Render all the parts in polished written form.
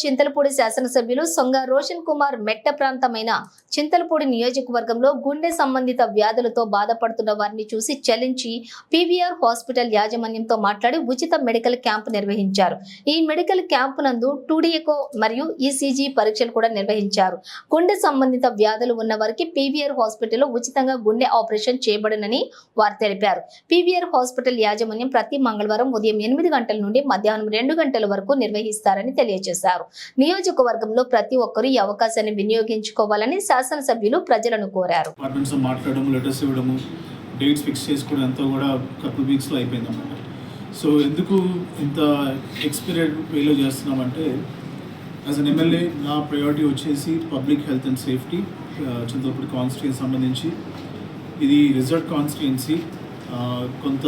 చింతలపూడి శాసనసభ్యులు సొంగ రోషన్ కుమార్ మెట్ట ప్రాంతమైన చింతలపూడి నియోజకవర్గంలో గుండె సంబంధిత వ్యాధులతో బాధపడుతున్న వారిని చూసి చలించి పీవీఆర్ హాస్పిటల్ యాజమాన్యంతో మాట్లాడి ఉచిత మెడికల్ క్యాంప్ నిర్వహించారు. ఈ మెడికల్ క్యాంప్ నందు 2D ఎకో మరియు ఈసీజీ పరీక్షలు కూడా నిర్వహించారు. గుండె సంబంధిత వ్యాధులు ఉన్న వారికి పీవీఆర్ హాస్పిటల్లో ఉచితంగా గుండె ఆపరేషన్ చేయబడునని వారు తెలిపారు. పీవీఆర్ హాస్పిటల్ యాజమాన్యం ప్రతి మంగళవారం ఉదయం 8 గంటల నుండి మధ్యాహ్నం 2 గంటల వరకు నిర్వహిస్తారని తెలియజేశారు. నియోజకవర్గంలో ప్రతి ఒక్కరూ ఈ అవకాశాన్ని వినియోగించుకోవాలని శాసనసభ్యులు ప్రజలను కోరారు. డేట్స్ ఫిక్స్ చేసుకోవడం అంతా కూడా కపుల్ వీక్స్లో అయిపోయింది అన్నమాట. సో ఎందుకు ఇంత ఎక్స్పీరియడ్ వేలో చేస్తున్నామంటే యాజ్ అన్ ఎమ్మెల్యే నా ప్రయారిటీ వచ్చేసి public health and safety. Chintalapudi constituency సంబంధించి ఇది రిజర్వ్ కాన్స్టిట్యుయెన్సీ. కొంత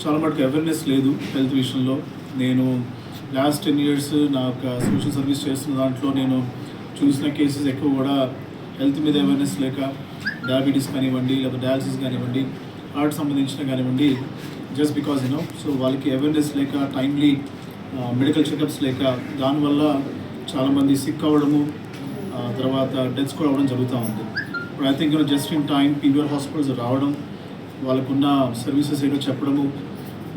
చాలా మటుకు అవేర్నెస్ లేదు హెల్త్ విషయంలో. నేను లాస్ట్ 10 years నా ఒక సోషల్ సర్వీస్ చేస్తున్న దాంట్లో నేను చూసిన కేసెస్ ఎక్కువ కూడా హెల్త్ మీద అవేర్నెస్ లేక, డయాబెటీస్ కానివ్వండి, లేదా డయాలసిస్ కానివ్వండి, హార్ట్ సంబంధించిన కానివ్వండి, జస్ట్ బికాజ్ సో వాళ్ళకి అవేర్నెస్ లేక, టైమ్లీ మెడికల్ చెకప్స్ లేక, దానివల్ల చాలామంది సిక్ అవ్వడము, తర్వాత డెత్స్ కూడా అవ్వడం జరుగుతూ ఉంది. ఇప్పుడు I think just in time PVR hospitals రావడం, వాళ్ళకున్న సర్వీసెస్ ఏదో చెప్పడము,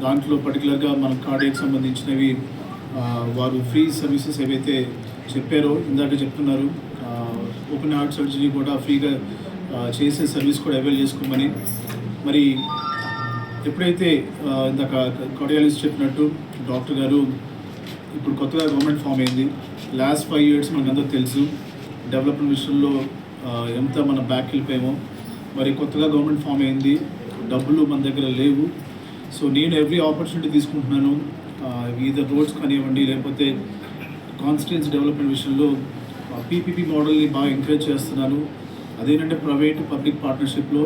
దాంట్లో పర్టికులర్గా మన కార్డియాక్ సంబంధించినవి వారు ఫ్రీ సర్వీసెస్ ఏవైతే చెప్పారో, ఇందాక చెప్తున్నారు ఓపెన్ హార్ట్ సర్జరీ కూడా ఫ్రీగా చేసే సర్వీస్ కూడా అవైల్ చేసుకోమని. మరి ఎప్పుడైతే ఇందాక కార్డియాలజిస్ట్ చెప్పినట్టు డాక్టర్ గారు ఇప్పుడు కొత్తగా గవర్నమెంట్ ఫామ్ అయింది. లాస్ట్ 5 years మనకందరూ తెలుసు డెవలప్మెంట్ విషయంలో ఎంత మన బ్యాక్ వెళ్ళిపోయామో. మరి కొత్తగా గవర్నమెంట్ ఫామ్ అయింది, డబ్బులు మన దగ్గర లేవు. సో నేను ఎవ్రీ ఆపర్చునిటీ తీసుకుంటున్నాను, ఈదర్ రోడ్స్ కానివ్వండి, లేకపోతే కాన్స్టిట్యుయెన్సీ డెవలప్మెంట్ విషయంలో పీపీపీ మోడల్ని బాగా ఎంకరేజ్ చేస్తున్నాను. అదేంటంటే ప్రైవేట్ పబ్లిక్ పార్ట్నర్షిప్లో.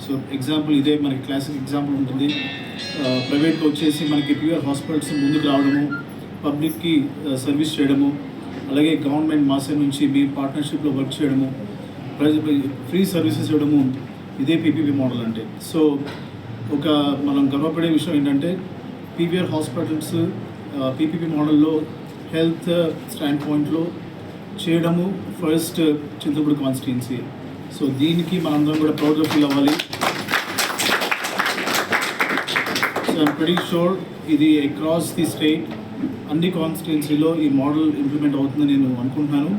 సో ఎగ్జాంపుల్ ఇదే మనకి క్లాసిక్ ఎగ్జాంపుల్ ఉంటుంది. ప్రైవేట్గా వచ్చేసి మనకి పీవీఆర్ హాస్పిటల్స్ ముందుకు రావడము, పబ్లిక్కి సర్వీస్ చేయడము, అలాగే గవర్నమెంట్ మా సైడ్ నుంచి మీ పార్ట్నర్షిప్లో వర్క్ చేయడము, ఫ్రీ సర్వీసెస్ ఇవ్వడము, ఇదే పీపీపీ మోడల్ అంటే. సో ఒక మనం గర్వపడే విషయం ఏంటంటే పీవీఆర్ హాస్పిటల్స్ పీపీపీ మోడల్లో హెల్త్ స్టాండ్ పాయింట్లో చేయడము ఫస్ట్ చింతలపూడి కాన్స్టిట్యుయెన్సీ. సో దీనికి మనందరం కూడా ప్రౌడ్గా ఫీల్ అవ్వాలి. సో ఐమ్ ప్రెటీ షూర్ ఇది అక్రాస్ ది స్టేట్ అన్ని కాన్స్టిట్యుయెన్సీలో ఈ మోడల్ ఇంప్లిమెంట్ అవుతుందని నేను అనుకుంటున్నాను.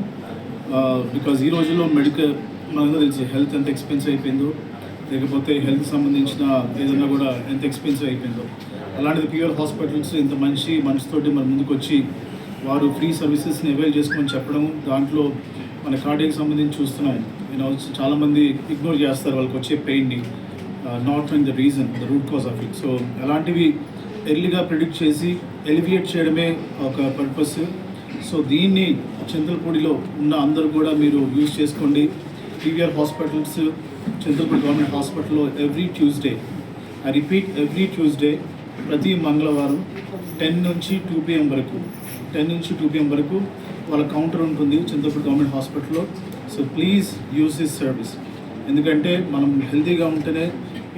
బికాజ్ ఈ రోజుల్లో మెడికల్ మనకు తెలుసు హెల్త్ ఎంత ఎక్స్పెన్సివ్ అయిపోయిందో, లేకపోతే హెల్త్ సంబంధించిన ఏదైనా కూడా ఎంత ఎక్స్పెన్సివ్ అయిపోయిందో. అలాంటిది పీవీఆర్ హాస్పిటల్స్ ఇంత మంచి మనసుతోటి మన ముందుకు వచ్చి వారు ఫ్రీ సర్వీసెస్ని అవైల్ చేసుకొని చెప్పడము, దాంట్లో మన కార్డియాకి సంబంధించి చూస్తున్నాం చాలామంది ఇగ్నోర్ చేస్తారు వాళ్ళకి వచ్చే పెయిన్ని, not knowing the reason, the root cause of it. So అలాంటివి ఎర్లీగా ప్రిడిక్ట్ చేసి ఎలివియేట్ చేయడమే ఒక పర్పస్. సో దీన్ని చింతలపూడిలో ఉన్న అందరూ కూడా మీరు యూజ్ చేసుకోండి. పీవీఆర్ హాస్పిటల్స్ చింతలపూడి గవర్నమెంట్ హాస్పిటల్లో every Tuesday, I repeat every Tuesday, ప్రతి మంగళవారం 10 నుంచి 2 PM వరకు, 10 నుంచి 2 PM వరకు వాళ్ళ కౌంటర్ ఉంటుంది చింతలపూడి గవర్నమెంట్ హాస్పిటల్లో. So please use this service. ఎందుకంటే మనం హెల్తీగా ఉంటేనే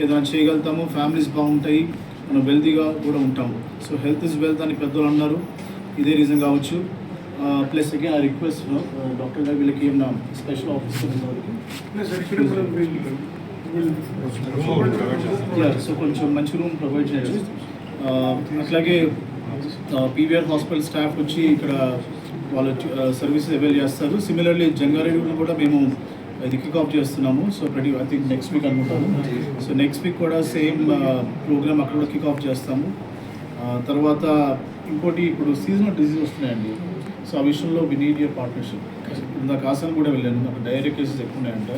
ఏదైనా చేయగలుగుతాము, ఫ్యామిలీస్ బాగుంటాయి, మనం వెల్తీగా కూడా ఉంటాము. సో హెల్త్ ఇస్ వెల్త్ అని పెద్దలు అన్నారు, ఇదే రీజన్ కావచ్చు. Plus again I request doctor గారు వీళ్ళకి ఏమన్నా స్పెషల్ ఆఫీసర్ సో కొంచెం మంచి రూమ్ ప్రొవైడ్ చేయాలి. అట్లాగే పీవీఆర్ హాస్పిటల్ స్టాఫ్ వచ్చి ఇక్కడ వాళ్ళ సర్వీసెస్ అవైల్ చేస్తారు. సిమిలర్లీ జంగారెడ్డిలో కూడా మేము ఇది కిక్ ఆఫ్ చేస్తున్నాము. So I think next week అనుకుంటాము. సో నెక్స్ట్ వీక్ కూడా సేమ్ ప్రోగ్రామ్ అక్కడ కూడా కిక్ ఆఫ్ చేస్తాము. తర్వాత ఇంకోటి ఇప్పుడు సీజనల్ డిసీజ్ వస్తున్నాయండి. సో ఆ విషయంలో వి నీడ్ యువర్ పార్ట్నర్షిప్. ఇందాక ఆసన్ కూడా వెళ్ళాను, నాకు డైరెక్ట్ కేసెస్ ఎక్కువ ఉన్నాయంట.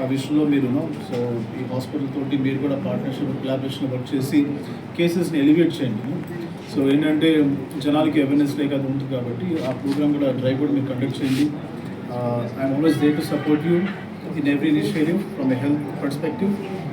ఆ విషయంలో మీరు సో ఈ హాస్పిటల్ తోటి మీరు కూడా పార్ట్నర్షిప్ కొలాబరేషన్ వర్క్ చేసి కేసెస్ని ఎలివేట్ చేయండి. సో ఏంటంటే జనాలకి అవేర్నెస్ లేక అది ఉంటుంది కాబట్టి ఆ ప్రోగ్రామ్ కూడా డ్రైవ్ కూడా మీరు కండక్ట్ చేయండి. I'm always there to support you in every initiative from a health perspective.